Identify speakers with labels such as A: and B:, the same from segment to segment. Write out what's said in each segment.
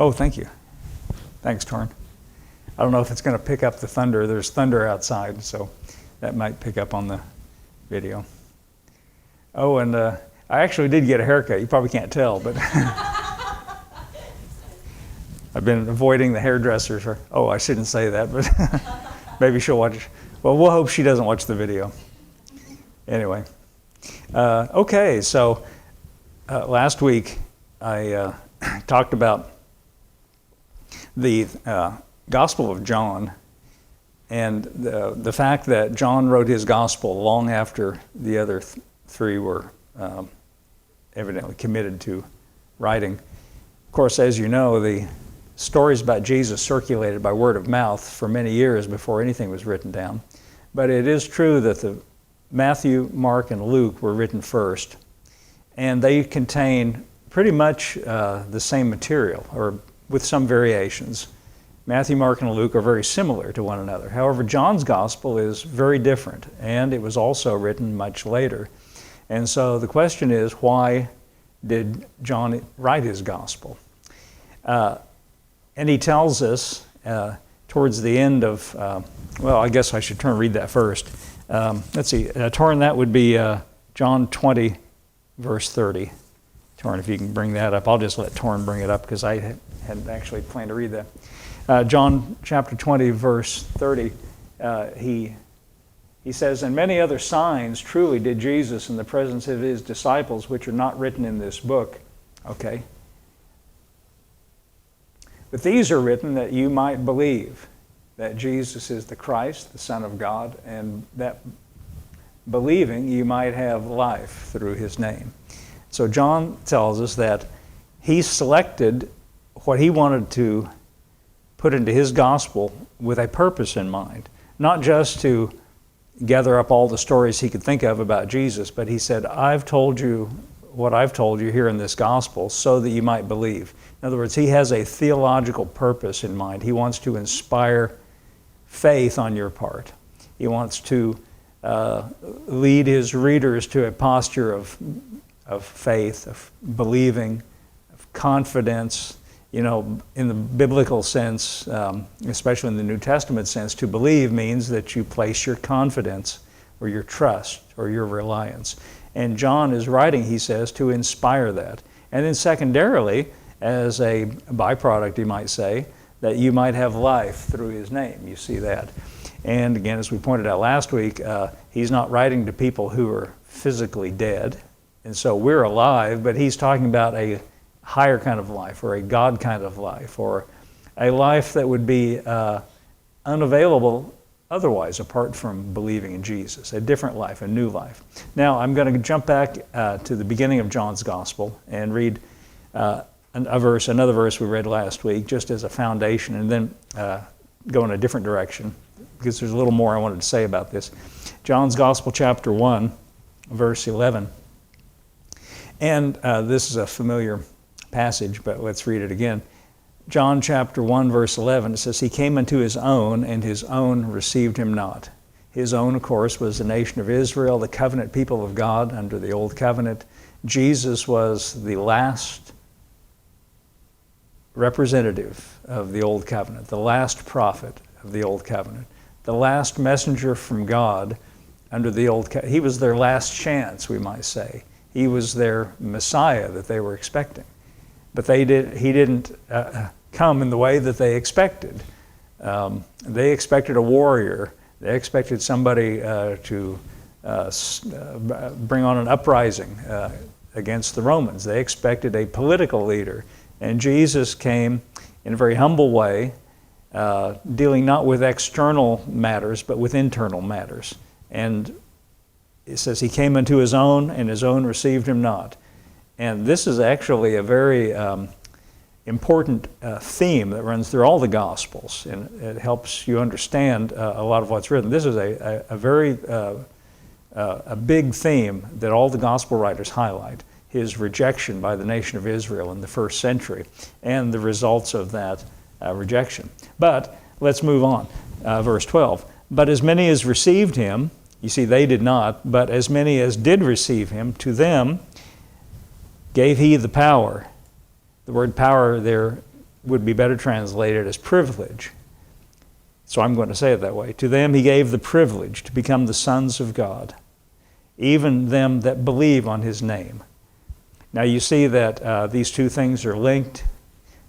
A: Oh, thank you. Thanks, Torrin. I don't know if it's going to pick up the thunder. There's thunder outside, so that might pick up on the video. Oh, and I actually did get a haircut. You probably can't tell, but I've been avoiding the hairdressers. I shouldn't say that, but maybe she'll watch. Well, we'll hope she doesn't watch the video. Anyway. Okay, so last week I talked about the Gospel of John and the fact that John wrote his Gospel long after the other three were evidently committed to writing. Of course, as you know, the stories about Jesus circulated by word of mouth for many years before anything was written down. But it is true that the Matthew, Mark, and Luke were written first, and they contain pretty much the same material, or with some variations. Matthew, Mark, and Luke are very similar to one another. However, John's Gospel is very different, and it was also written much later. And so the question is, why did John write his Gospel? And he tells us towards the end of, I guess I should read that first. Let's see, Torrin, that would be John 20, verse 30. Torrin, if you can bring that up. I'll just let Torrin bring it up because I hadn't actually planned to read that. John chapter 20, verse 30, he says, "And many other signs truly did Jesus in the presence of his disciples, which are not written in this book." Okay. "But these are written that you might believe that Jesus is the Christ, the Son of God, and that believing you might have life through his name." So John tells us that he selected what he wanted to put into his gospel with a purpose in mind, not just to gather up all the stories he could think of about Jesus, but he said, "I've told you what I've told you here in this gospel so that you might believe." In other words, he has a theological purpose in mind. He wants to inspire faith on your part. He wants to lead his readers to a posture of faith, of believing, of confidence. You know, in the biblical sense, especially in the New Testament sense, to believe means that you place your confidence or your trust or your reliance. And John is writing, he says, to inspire that. And then secondarily, as a byproduct, you might say, that you might have life through his name. You see that. And again, as we pointed out last week, he's not writing to people who are physically dead. And so we're alive, but he's talking about a higher kind of life, or a God kind of life, or a life that would be unavailable otherwise apart from believing in Jesus, a different life, a new life. Now, I'm going to jump back to the beginning of John's Gospel and read another verse we read last week, just as a foundation, and then go in a different direction, because there's a little more I wanted to say about this. John's Gospel, chapter 1, verse 11. And this is a familiar passage, but let's read it again. John chapter 1, verse 11, it says, "He came unto his own, and his own received him not." His own, of course, was the nation of Israel, the covenant people of God under the old covenant. Jesus was the last representative of the old covenant, the last prophet of the old covenant, the last messenger from God under the old covenant. He was their last chance, we might say. He was their Messiah that they were expecting. But he didn't come in the way that they expected. They expected a warrior. They expected somebody to bring on an uprising against the Romans. They expected a political leader. And Jesus came in a very humble way, dealing not with external matters, but with internal matters. And it says, "He came unto his own, and his own received him not." And this is actually a very important theme that runs through all the Gospels, and it helps you understand a lot of what's written. This is a very big theme that all the Gospel writers highlight, his rejection by the nation of Israel in the first century, and the results of that rejection. But let's move on. Verse 12, "But as many as received him," you see, they did not, "but as many as did receive him, to them gave he the power." The word power there would be better translated as privilege. So I'm going to say it that way. To them he gave the privilege to become the sons of God, even them that believe on his name. Now you see that these two things are linked.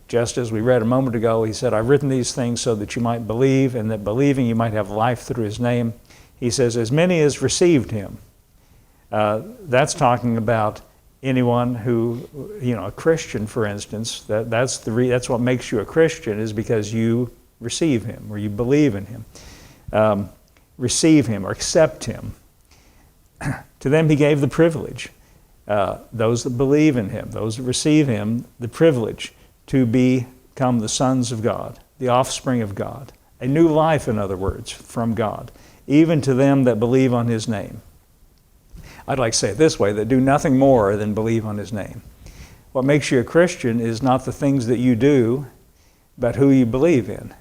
A: Just as we read a moment ago, he said, I've written these things so that you might believe, and that believing you might have life through his name. He says, as many as received him. That's talking about anyone who, a Christian, for instance. That's what makes you a Christian, is because you receive him, or you believe in him. Receive him or accept him. To them he gave the privilege. Those that believe in him, those that receive him, the privilege to become the sons of God, the offspring of God. A new life, in other words, from God, even to them that believe on his name. I'd like to say it this way, that do nothing more than believe on his name. What makes you a Christian is not the things that you do, but who you believe in.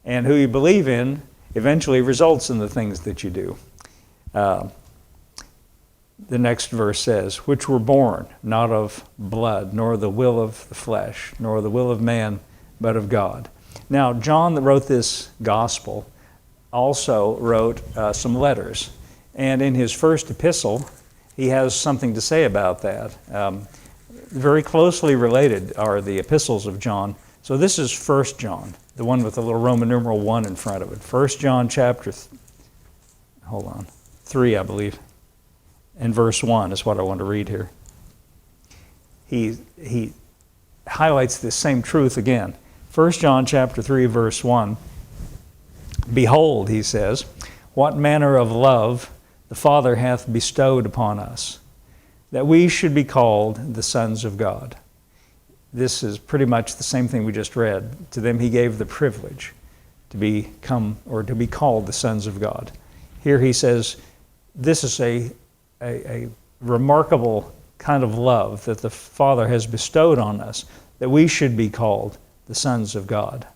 A: And who you believe in eventually results in the things that you do. The next verse says, which were born not of blood, nor the will of the flesh, nor the will of man, but of God. Now, John that wrote this gospel also wrote some letters. And in his first epistle, he has something to say about that. Very closely related are the epistles of John. So this is 1 John, the one with the little Roman numeral 1 in front of it. 1 John chapter 3, I believe. And verse 1 is what I want to read here. He highlights this same truth again. 1 John chapter 3, verse 1. Behold, he says, what manner of love the Father hath bestowed upon us, that we should be called the sons of God. This is pretty much the same thing we just read. To them he gave the privilege to become, or to be called the sons of God. Here he says, this is a remarkable kind of love that the Father has bestowed on us, that we should be called the sons of God.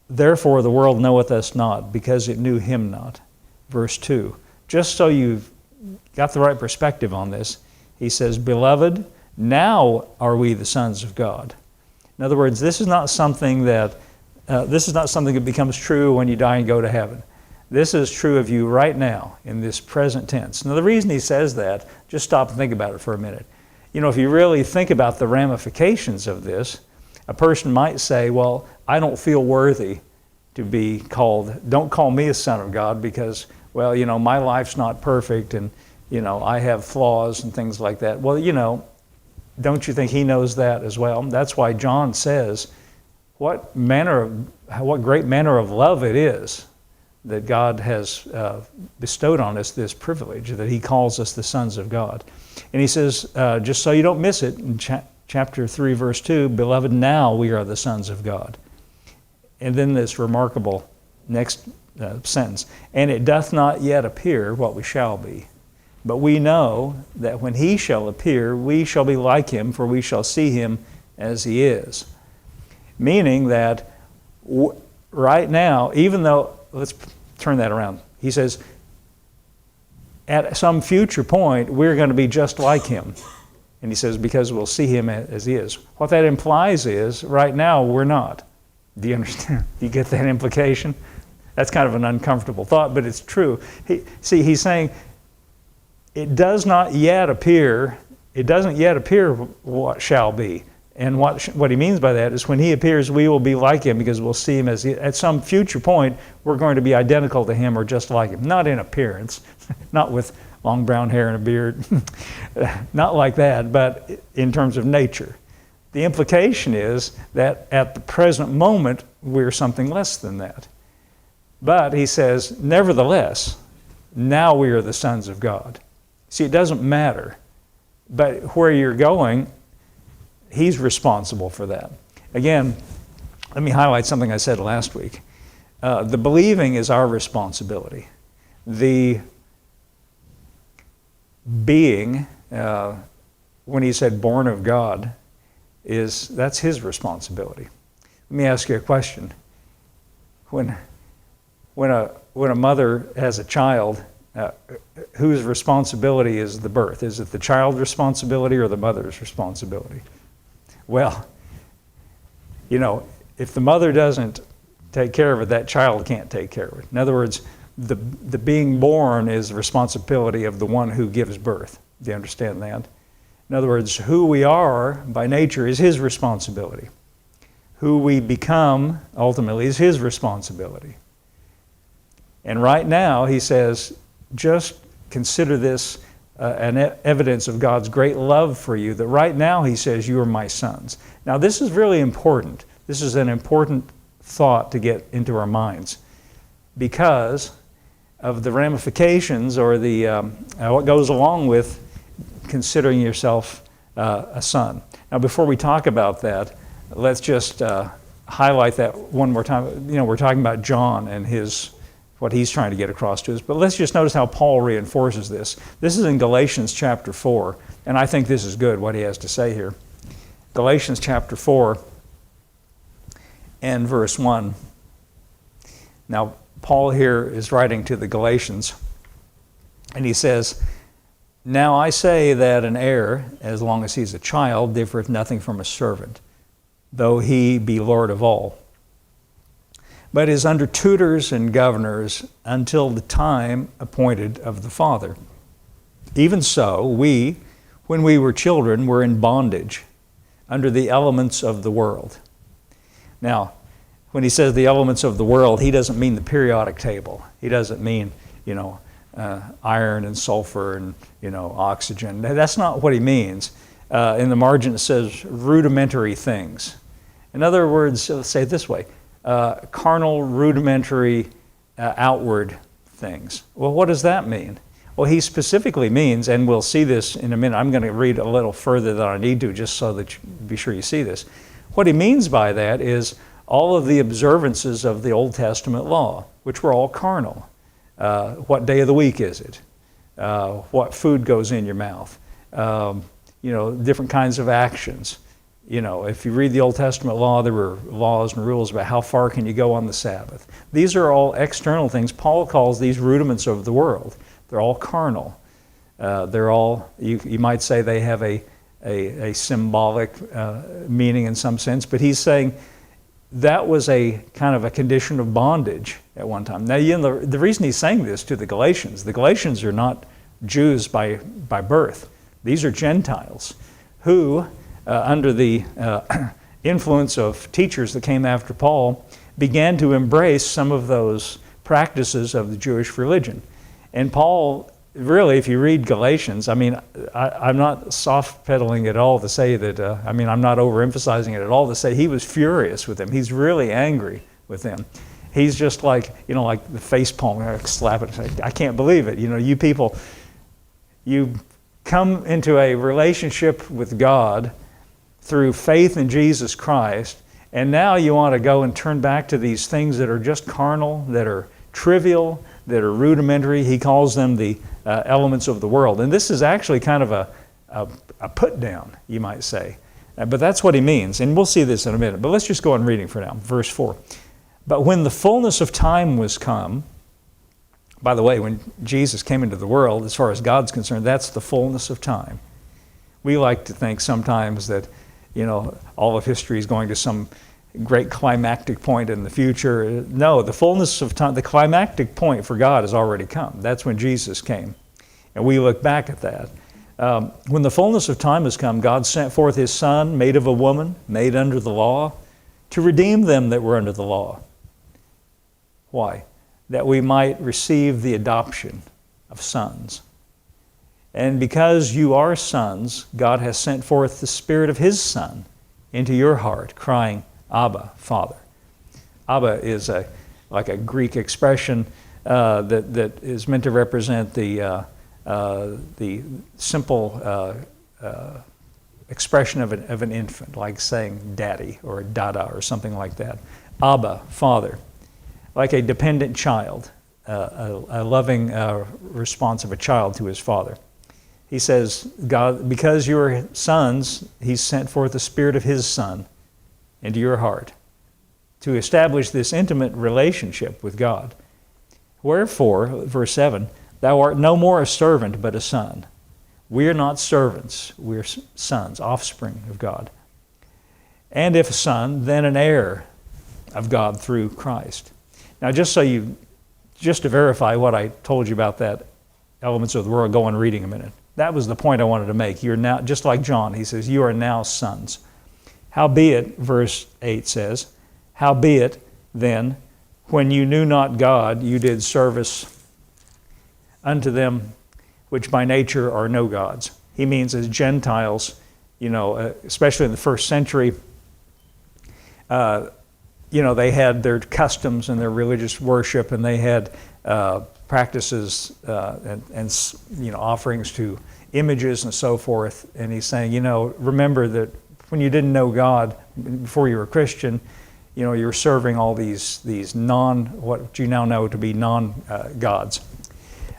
A: Therefore the world knoweth us not, because it knew him not. Verse 2. Just so you've got the right perspective on this, he says, beloved, now are we the sons of God. In other words, this is not something that becomes true when you die and go to heaven. This is true of you right now, in this present tense. Now the reason he says that, just stop and think about it for a minute. If you really think about the ramifications of this, a person might say, well, I don't feel worthy to be called, don't call me a son of God because, well, my life's not perfect and, I have flaws and things like that. Well, don't you think he knows that as well? That's why John says, what great manner of love it is that God has bestowed on us this privilege, that he calls us the sons of God. And he says, just so you don't miss it, in chapter 3, verse 2, beloved, now we are the sons of God. And then this remarkable next sentence, and it doth not yet appear what we shall be. But we know that when he shall appear, we shall be like him, for we shall see him as he is. Meaning that right now, even though, let's turn that around. He says, at some future point, we're going to be just like him. And he says, because we'll see him as he is. What that implies is, right now, we're not. Do you understand? Do you get that implication? That's kind of an uncomfortable thought, but it's true. He's saying, it doesn't yet appear what shall be. And what he means by that is when he appears, we will be like him because we'll see him as at some future point, we're going to be identical to him or just like him. Not in appearance, not with long brown hair and a beard, not like that, but in terms of nature. The implication is that at the present moment, we're something less than that. But he says, nevertheless, now we are the sons of God. See, it doesn't matter, but where you're going, he's responsible for that. Again, let me highlight something I said last week. The believing is our responsibility. The being, when he said born of God, that's his responsibility. Let me ask you a question. When a mother has a child, whose responsibility is the birth? Is it the child's responsibility or the mother's responsibility? Well, if the mother doesn't take care of it, that child can't take care of it. In other words, the being born is the responsibility of the one who gives birth. Do you understand that? In other words, who we are by nature is his responsibility. Who we become ultimately is his responsibility. And right now, he says, just consider this evidence of God's great love for you, that right now, he says, you are my sons. Now, this is really important. This is an important thought to get into our minds because of the ramifications or the what goes along with considering yourself a son. Now, before we talk about that, let's just highlight that one more time. We're talking about John and what he's trying to get across to us, but let's just notice how Paul reinforces this. This is in Galatians chapter 4, and I think this is good, what he has to say here. Galatians chapter 4 and verse 1. Now, Paul here is writing to the Galatians, and he says, "Now I say that an heir, as long as he's a child, differeth nothing from a servant, though he be Lord of all, but is under tutors and governors until the time appointed of the Father. Even so, we, when we were children, were in bondage, under the elements of the world." Now, when he says the elements of the world, he doesn't mean the periodic table. He doesn't mean, iron and sulfur and, oxygen. That's not what he means. In the margin it says rudimentary things. In other words, let's say it this way, carnal, rudimentary, outward things. Well, what does that mean? Well, he specifically means, and we'll see this in a minute, I'm going to read a little further than I need to just so that you be sure you see this. What he means by that is all of the observances of the Old Testament law, which were all carnal. What day of the week is it? What food goes in your mouth? Different kinds of actions. If you read the Old Testament law, there were laws and rules about how far can you go on the Sabbath. These are all external things. Paul calls these rudiments of the world. They're all carnal. They're all, you might say they have a symbolic meaning in some sense, but he's saying that was a kind of a condition of bondage at one time. Now, the reason he's saying this to the Galatians are not Jews by birth. These are Gentiles who, under the influence of teachers that came after Paul, began to embrace some of those practices of the Jewish religion. And Paul, really, if you read Galatians, I'm not soft-pedaling at all to say that, I'm not overemphasizing it at all to say he was furious with them. He's really angry with them. He's just like the face palm, slap it, say, I can't believe it. You people, you come into a relationship with God through faith in Jesus Christ, and now you want to go and turn back to these things that are just carnal, that are trivial, that are rudimentary. He calls them the elements of the world. And this is actually kind of a put down, you might say. But that's what he means, and we'll see this in a minute. But let's just go on reading for now. Verse 4. "But when the fullness of time was come," by the way, when Jesus came into the world, as far as God's concerned, that's the fullness of time. We like to think sometimes that, all of history is going to some great climactic point in the future. No, the fullness of time, the climactic point for God has already come. That's when Jesus came. And we look back at that. When the fullness of time has come, God sent forth His Son, made of a woman, made under the law, to redeem them that were under the law. Why? That we might receive the adoption of sons. And because you are sons, God has sent forth the Spirit of His Son into your heart, crying, Abba, Father. Abba is like a Greek expression that is meant to represent the simple expression of an infant, like saying daddy or dada or something like that. Abba, Father. Like a dependent child, a loving response of a child to his father. He says, God, because you are sons, He's sent forth the Spirit of His Son into your heart to establish this intimate relationship with God. Wherefore, verse 7, thou art no more a servant, but a son. We are not servants, we are sons, offspring of God. and if a son, then an heir of God through Christ. Now, just to verify what I told you about that elements of the world, go on reading a minute. That was the point I wanted to make. You're now, just like John, he says, you are now sons. Howbeit, verse 8 says, howbeit then, when you knew not God, you did service unto them which by nature are no gods. He means as Gentiles, especially in the first century, they had their customs and their religious worship, and they had practices and offerings to images and so forth. And he's saying, remember that when you didn't know God, before you were a Christian, you were serving all these what you now know to be non-gods.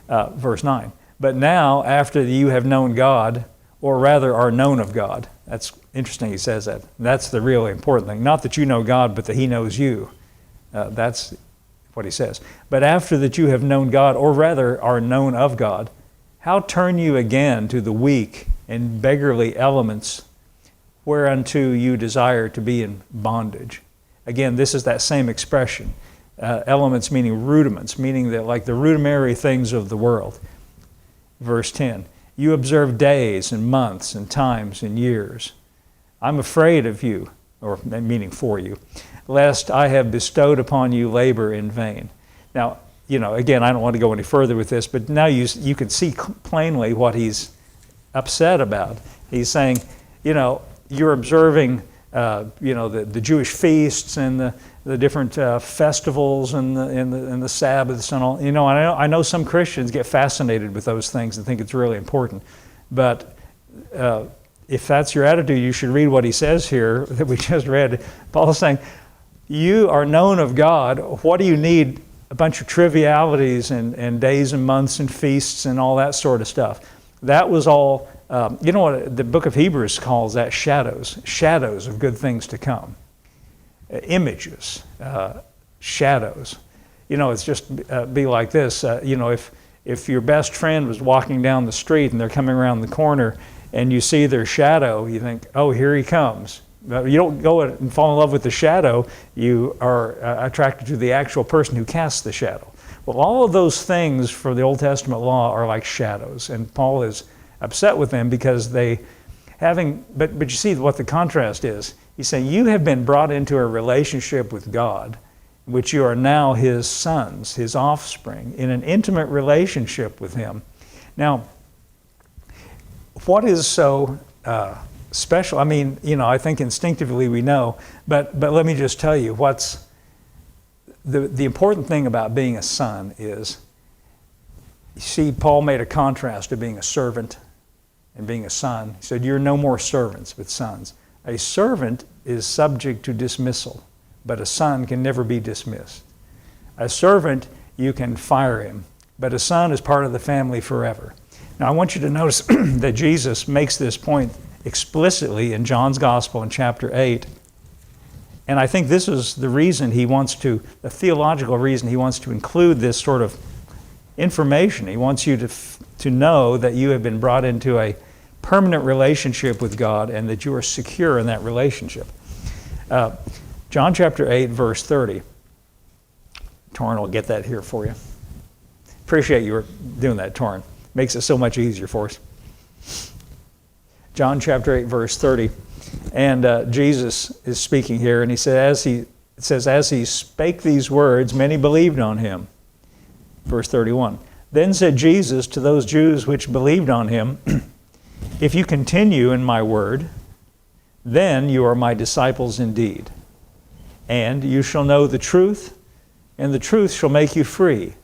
A: Verse 9. But now, after you have known God, or rather are known of God. That's interesting he says that. That's the really important thing. Not that you know God, but that he knows you. That's what he says. But after that you have known God, or rather are known of God, how turn you again to the weak and beggarly elements whereunto you desire to be in bondage? Again, this is that same expression. Elements meaning rudiments, meaning that like the rudimentary things of the world. Verse 10, you observe days and months and times and years. I'm afraid of you, or meaning for you, lest I have bestowed upon you labor in vain. Now, again, I don't want to go any further with this, but now you can see plainly what he's upset about. He's saying, you're observing, the Jewish feasts and the different festivals and the Sabbaths and all. I know some Christians get fascinated with those things and think it's really important. But if that's your attitude, you should read what he says here that we just read. Paul is saying, you are known of God. What do you need a bunch of trivialities and days and months and feasts and all that sort of stuff? That was all, what the book of Hebrews calls that? Shadows of good things to come. Images, shadows. It's just be like this. If your best friend was walking down the street and they're coming around the corner and you see their shadow, you think, oh, here he comes. You don't go and fall in love with the shadow. You are attracted to the actual person who casts the shadow. Well, all of those things for the Old Testament law are like shadows, and Paul is upset with them because but you see what the contrast is. He's saying, you have been brought into a relationship with God, which you are now his sons, his offspring, in an intimate relationship with him. Now, what is so special? I mean, I think instinctively we know, but let me just tell you what's the important thing about being a son is, you see, Paul made a contrast to being a servant and being a son. He said, you're no more servants, but sons. A servant is subject to dismissal, but a son can never be dismissed. A servant, you can fire him, but a son is part of the family forever. Now, I want you to notice that Jesus makes this point explicitly in John's Gospel in chapter 8. And I think this is the reason the theological reason he wants to include this sort of information. He wants you to know that you have been brought into a permanent relationship with God and that you are secure in that relationship. John chapter 8, verse 30. Torrin will get that here for you. Appreciate you doing that, Torrin. Makes it so much easier for us. John chapter 8, verse 30. And Jesus is speaking here, and he says, as he spake these words, many believed on him. Verse 31. Then said Jesus to those Jews which believed on him, if you continue in my word, then you are my disciples indeed. And you shall know the truth, and the truth shall make you free.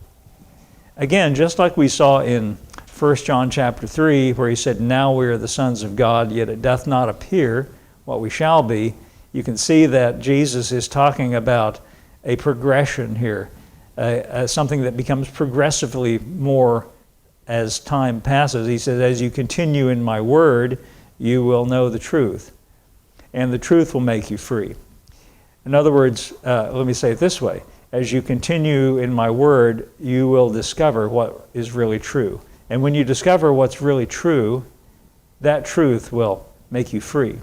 A: Again, just like we saw in 1 John chapter 3, where he said, now we are the sons of God, yet it doth not appear what we shall be, you can see that Jesus is talking about a progression here, something that becomes progressively more as time passes. He says, as you continue in my word, you will know the truth, and the truth will make you free. In other words, let me say it this way. As you continue in my word, you will discover what is really true. And when you discover what's really true, that truth will make you free.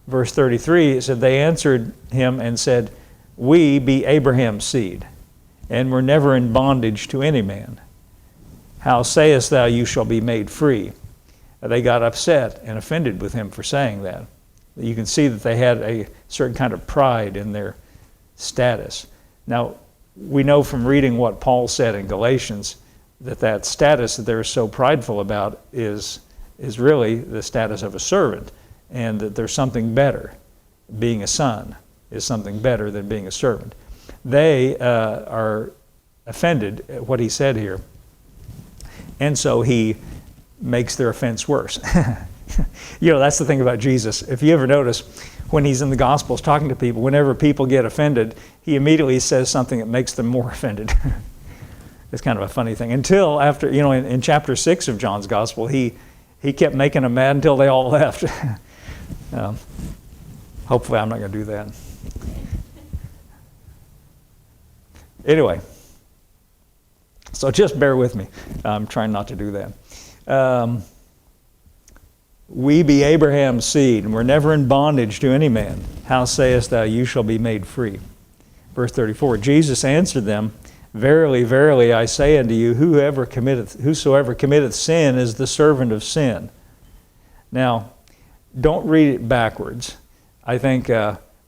A: Verse 33, it said, they answered him and said, we be Abraham's seed, and were never in bondage to any man. How sayest thou, you shall be made free? They got upset and offended with him for saying that. You can see that they had a certain kind of pride in their status. Now, we know from reading what Paul said in Galatians that status that they're so prideful about is really the status of a servant, and that there's something better. Being a son is something better than being a servant. They are offended at what he said here, and so he makes their offense worse. That's the thing about Jesus. If you ever notice, when he's in the Gospels talking to people, whenever people get offended, he immediately says something that makes them more offended. It's kind of a funny thing. Until after, in chapter 6 of John's Gospel, he kept making them mad until they all left. Hopefully I'm not going to do that. Anyway, so just bear with me. I'm trying not to do that. We be Abraham's seed, and we're never in bondage to any man. How sayest thou, you shall be made free? Verse 34, Jesus answered them, verily, verily, I say unto you, whosoever committeth sin is the servant of sin. Now, don't read it backwards. I think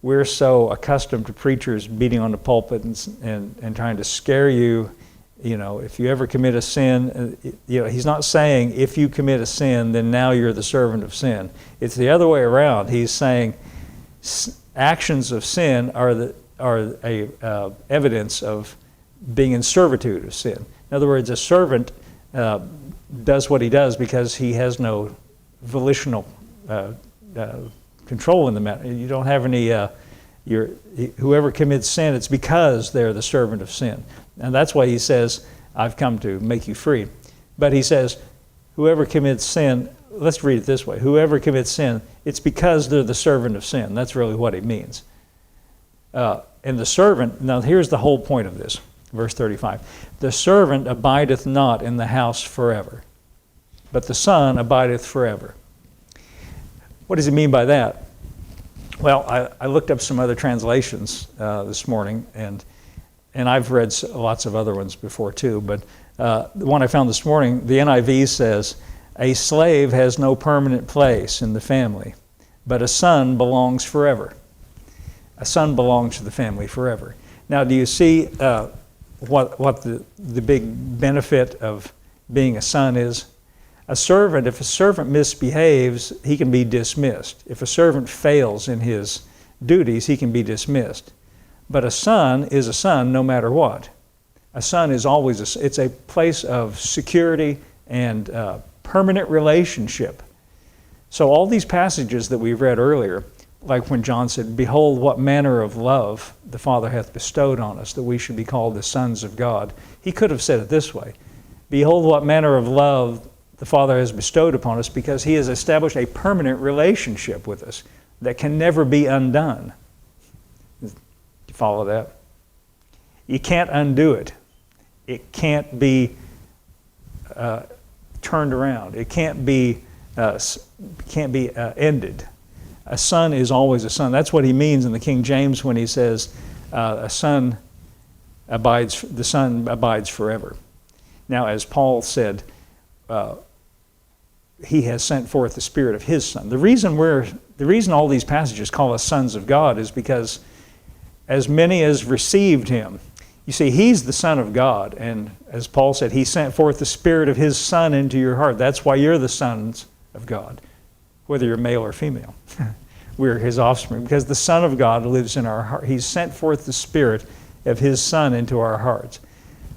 A: we're so accustomed to preachers beating on the pulpit and trying to scare you. If you ever commit a sin, he's not saying if you commit a sin, then now you're the servant of sin. It's the other way around. He's saying actions of sin are evidence of being in servitude of sin. In other words, a servant does what he does because he has no volitional control in the matter. You don't have any. Whoever commits sin, it's because they're the servant of sin. And that's why he says, I've come to make you free. But he says, whoever commits sin, let's read it this way, whoever commits sin, it's because they're the servant of sin. That's really what he means. And the servant, now here's the whole point of this, verse 35. The servant abideth not in the house forever, but the Son abideth forever. What does he mean by that? Well, I looked up some other translations this morning, and I've read lots of other ones before too, but the one I found this morning, the NIV says, a slave has no permanent place in the family, but a son belongs forever. A son belongs to the family forever. Now, do you see what the big benefit of being a son is? If a servant misbehaves, he can be dismissed. If a servant fails in his duties, he can be dismissed. But a son is a son no matter what. A son is always it's a place of security and permanent relationship. So all these passages that we read earlier, like when John said, behold what manner of love the Father hath bestowed on us, that we should be called the sons of God. He could have said it this way, behold what manner of love the Father has bestowed upon us, because he has established a permanent relationship with us that can never be undone. You follow that? You can't undo it. It can't be turned around. It can't be ended. A son is always a son. That's what he means in the King James when he says, the son abides forever. Now, as Paul said, he has sent forth the Spirit of his Son. The reason all these passages call us sons of God is because as many as received him, you see, he's the Son of God, and as Paul said, he sent forth the Spirit of his Son into your heart. That's why you're the sons of God, whether you're male or female. We're his offspring, because the Son of God lives in our heart. He's sent forth the Spirit of his Son into our hearts.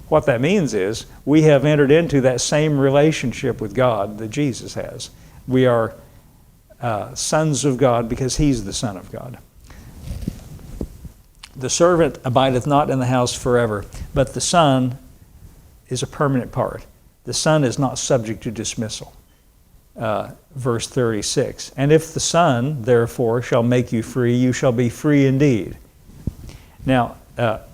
A: What that means is we have entered into that same relationship with God that Jesus has. We are sons of God because he's the Son of God. The servant abideth not in the house forever, but the Son is a permanent part. The Son is not subject to dismissal. Verse 36, and if the Son, therefore, shall make you free, you shall be free indeed. Now,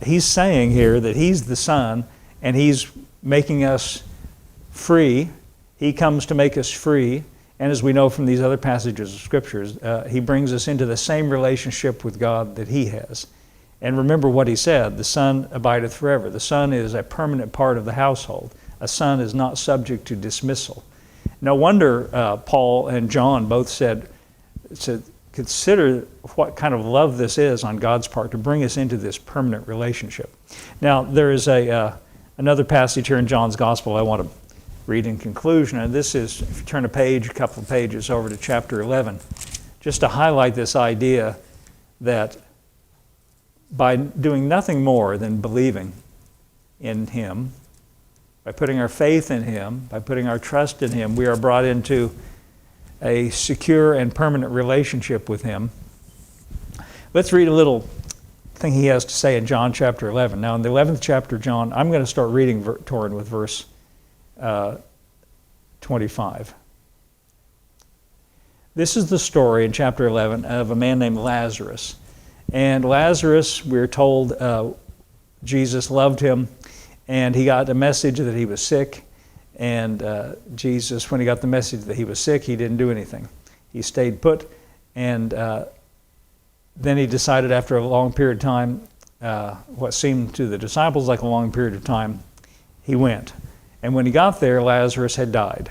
A: he's saying here that he's the Son, and he's making us free. He comes to make us free, And as we know from these other passages of Scriptures, he brings us into the same relationship with God that he has. And remember what he said, the Son abideth forever. The Son is a permanent part of the household. A son is not subject to dismissal. No wonder Paul and John both said, consider what kind of love this is on God's part to bring us into this permanent relationship. Now, there is another passage here in John's Gospel I want to read in conclusion, and this is, if you turn a couple of pages over to chapter 11, just to highlight this idea that by doing nothing more than believing in him, by putting our faith in him, by putting our trust in him, we are brought into a secure and permanent relationship with him. Let's read a little thing he has to say in John chapter 11. Now, in the 11th chapter of John, I'm going to start reading toward with verse 25. This is the story in chapter 11 of a man named Lazarus. And Lazarus, we're told, Jesus loved him, and he got a message that he was sick. And Jesus, when he got the message that he was sick, he didn't do anything. He stayed put, and then he decided after a long period of time, what seemed to the disciples like a long period of time, he went. And when he got there, Lazarus had died.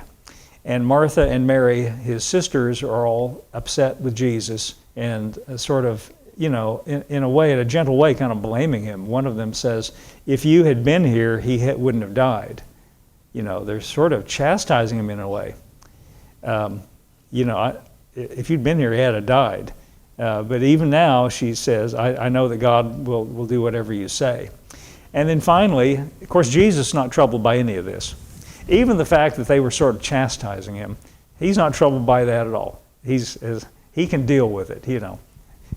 A: And Martha and Mary, his sisters, are all upset with Jesus and sort of, in a way, in a gentle way, kind of blaming him. One of them says, if you had been here, he wouldn't have died. They're sort of chastising him in a way. If you'd been here, he had died. But even now, she says, I know that God will do whatever you say. And then finally, of course, Jesus is not troubled by any of this. Even the fact that they were sort of chastising him, he's not troubled by that at all. He can deal with it,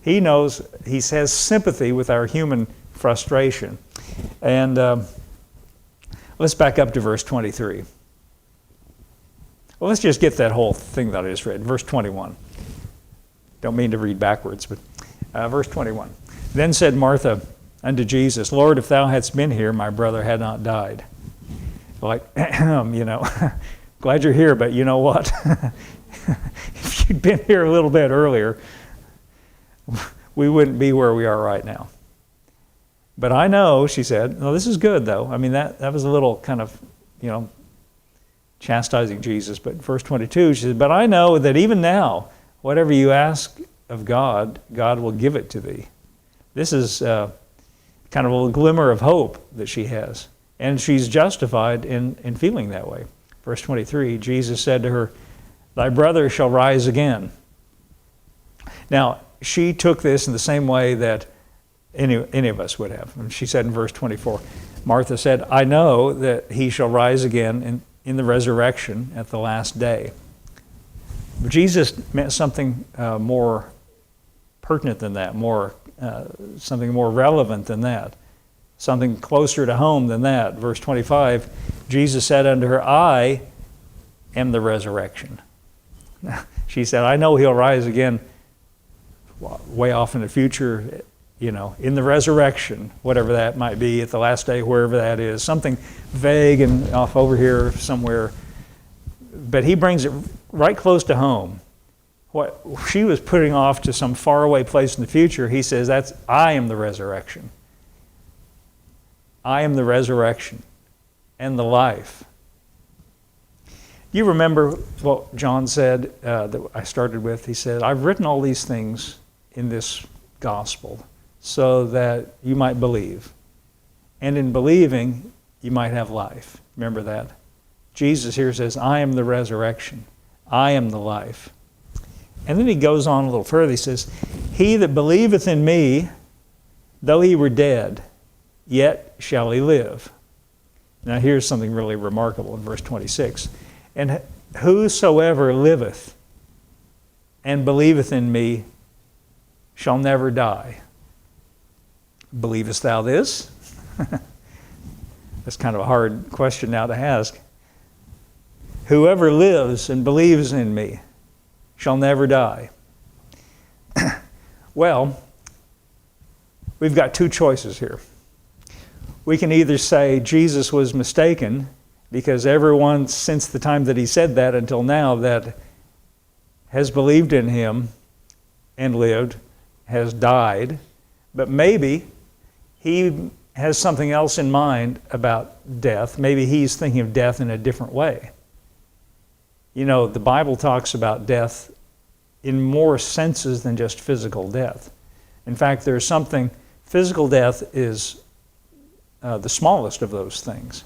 A: He knows, he has sympathy with our human frustration. And let's back up to verse 23. Well, let's just get that whole thing that I just read. Verse 21. Don't mean to read backwards, but verse 21. Then said Martha unto Jesus, Lord, if thou hadst been here, my brother had not died. Like, glad you're here, but you know what? If you'd been here a little bit earlier, we wouldn't be where we are right now. But I know, she said, this is good though. I mean, that was a little kind of, chastising Jesus. But verse 22, she said, but I know that even now, whatever you ask of God, God will give it to thee. This is kind of a glimmer of hope that she has. And she's justified in feeling that way. Verse 23, Jesus said to her, thy brother shall rise again. Now, she took this in the same way that any of us would have. And she said in verse 24, Martha said, I know that he shall rise again in the resurrection at the last day. But Jesus meant something more pertinent than that, something more relevant than that, something closer to home than that. Verse 25, Jesus said unto her, I am the resurrection. She said, I know he'll rise again way off in the future, in the resurrection, whatever that might be, at the last day, wherever that is, something vague and off over here somewhere. But he brings it right close to home. What she was putting off to some faraway place in the future, he says, I am the resurrection. I am the resurrection and the life. You remember what John said that I started with? He said, I've written all these things in this gospel so that you might believe. And in believing, you might have life. Remember that? Jesus here says, I am the resurrection. I am the life. And then he goes on a little further. He says, he that believeth in me, though he were dead, yet shall he live. Now here's something really remarkable in verse 26. And whosoever liveth and believeth in me shall never die. Believest thou this? That's kind of a hard question now to ask. Whoever lives and believes in me shall never die. Well, we've got two choices here. We can either say Jesus was mistaken because everyone since the time that he said that until now that has believed in him and lived, has died, but maybe he has something else in mind about death. Maybe he's thinking of death in a different way. You know, the Bible talks about death in more senses than just physical death. In fact, there's something, physical death is the smallest of those things.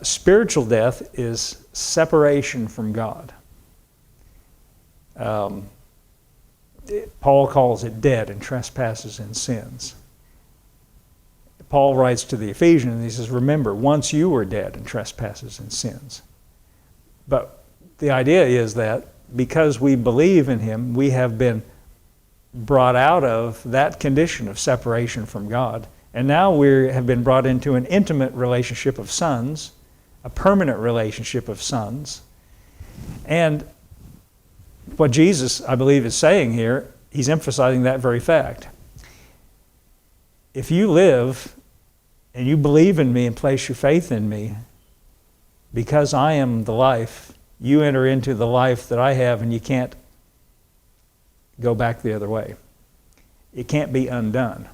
A: Spiritual death is separation from God. Paul calls it dead in trespasses and sins. Paul writes to the Ephesians and he says, remember, once you were dead in trespasses and sins. But the idea is that because we believe in him, we have been brought out of that condition of separation from God. And now we have been brought into an intimate relationship of sons, a permanent relationship of sons. And what Jesus, I believe, is saying here, he's emphasizing that very fact. If you live and you believe in me and place your faith in me, because I am the life, you enter into the life that I have, and you can't go back the other way. It can't be undone.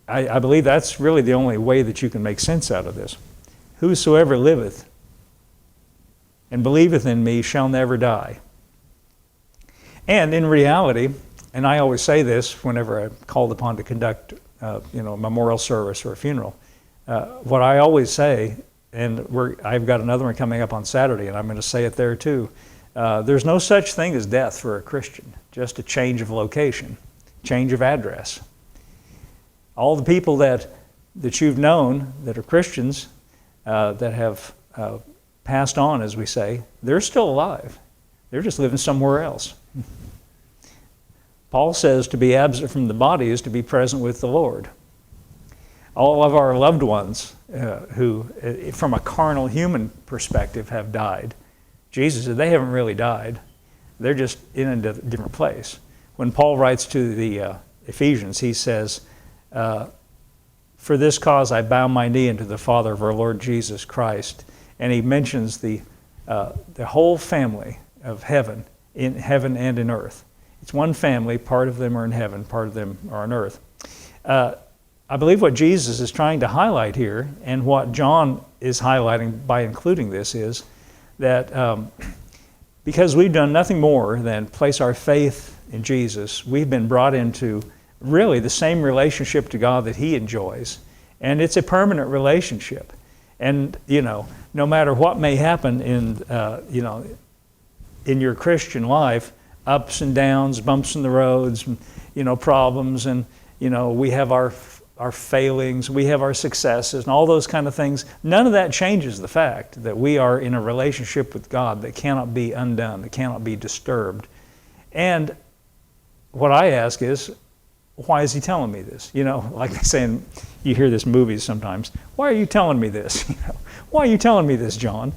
A: I believe that's really the only way that you can make sense out of this. Whosoever liveth and believeth in me shall never die. And in reality, and I always say this whenever I'm called upon to conduct a memorial service or a funeral, what I always say, and I've got another one coming up on Saturday, and I'm going to say it there too, there's no such thing as death for a Christian, just a change of location, change of address. All the people that you've known that are Christians, that have passed on, as we say, they're still alive. They're just living somewhere else. Paul says to be absent from the body is to be present with the Lord. All of our loved ones who, from a carnal human perspective, have died, Jesus said they haven't really died. They're just in a different place. When Paul writes to the Ephesians, he says, for this cause I bow my knee unto the Father of our Lord Jesus Christ. And he mentions the whole family of heaven and in earth. It's one family, part of them are in heaven, part of them are on earth. I believe what Jesus is trying to highlight here, and what John is highlighting by including this, is that because we've done nothing more than place our faith in Jesus, we've been brought into really the same relationship to God that he enjoys. And it's a permanent relationship. And, no matter what may happen in your Christian life, ups and downs, bumps in the roads, problems, and, we have our failings, we have our successes, and all those kind of things. None of that changes the fact that we are in a relationship with God that cannot be undone, that cannot be disturbed. And what I ask is, why is he telling me this? Like they say, you hear this in movies sometimes. Why are you telling me this? Why are you telling me this, John?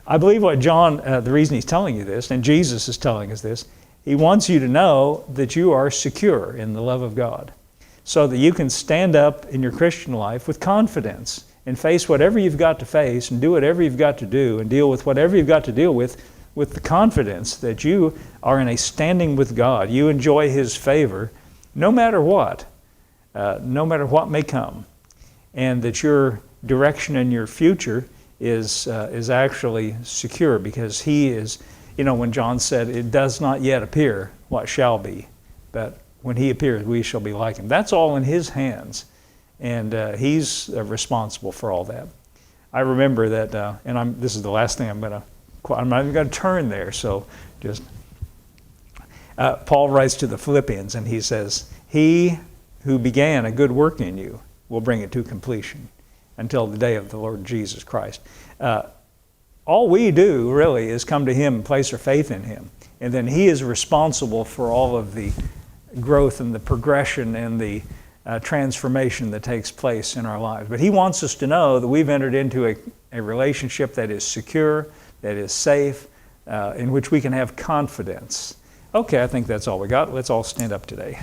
A: I believe what John, the reason he's telling you this, and Jesus is telling us this, he wants you to know that you are secure in the love of God, so that you can stand up in your Christian life with confidence and face whatever you've got to face and do whatever you've got to do and deal with whatever you've got to deal with the confidence that you are in a standing with God. You enjoy his favor no matter what may come, and that your direction and your future is actually secure, because he is, when John said, it does not yet appear what shall be, but when he appears, we shall be like him. That's all in his hands, and he's responsible for all that. I remember that, and this is the last thing I'm not even going to turn there, so just, Paul writes to the Philippians, and he says, he who began a good work in you will bring it to completion until the day of the Lord Jesus Christ. All we do really is come to him and place our faith in him, and then he is responsible for all of the growth and the progression and the transformation that takes place in our lives. But he wants us to know that we've entered into a relationship that is secure, that is safe, in which we can have confidence. Okay, I think that's all we got. Let's all stand up today.